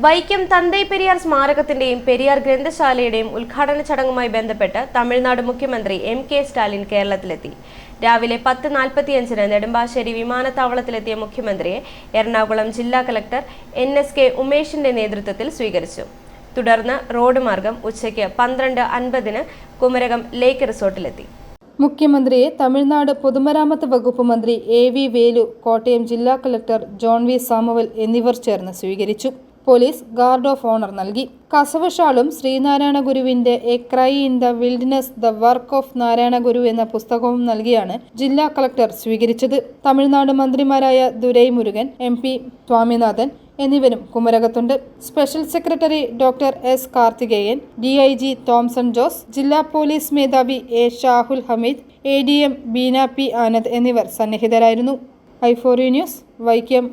വൈക്കം തന്തൈ പെരിയാർ സ്മാരകത്തിന്റെയും പെരിയാർ ഗ്രന്ഥശാലയുടെയും ഉദ്ഘാടന ചടങ്ങുമായി ബന്ധപ്പെട്ട് തമിഴ്നാട് മുഖ്യമന്ത്രി എം.കെ. സ്റ്റാലിൻ കേരളത്തിലെത്തി. രാവിലെ 10:45-ന് നെടുമ്പാശ്ശേരി വിമാനത്താവളത്തിലെത്തിയ മുഖ്യമന്ത്രിയെ എറണാകുളം ജില്ലാ കളക്ടർ N.S.K. ഉമേഷിന്റെ നേതൃത്വത്തിൽ സ്വീകരിച്ചു. തുടർന്ന് റോഡ് മാർഗം ഉച്ചയ്ക്ക് 12:50-ന് കുമരകം ലേക്ക് റിസോർട്ടിലെത്തി. മുഖ്യമന്ത്രിയെ തമിഴ്നാട് പൊതുമരാമത്ത് വകുപ്പ് മന്ത്രി A.V. വേലു, കോട്ടയം ജില്ലാ കളക്ടർ ജോൺ വി സാമുവൽ എന്നിവർ ചേർന്ന് സ്വീകരിച്ചു. പോലീസ് ഗാർഡ് ഓഫ് ഓണർ നൽകി. കസവ് ഷാളും ശ്രീനാരായണ ഗുരുവിന്റെ a cry in the wilderness the work of Narayana Guru എന്ന പുസ്തകവും നൽകിയാണ് ജില്ലാ കളക്ടർ സ്വീകരിച്ചത്. തമിഴ്നാട് മന്ത്രിമാരായ ദുരൈമുരുകൻ, MP സ്വാമിനാഥൻ എന്നിവരും കുമരകത്തുണ്ട്. Special secretary doctor S. Karthikeyan, DIG Thomson Jose, ജില്ലാ പോലീസ് മേധാവി A. Shahul Hameed, ADM Beena P. Anand എന്നിവർ സന്നിഹിതരായിരുന്നു. I4U news, Vaikom.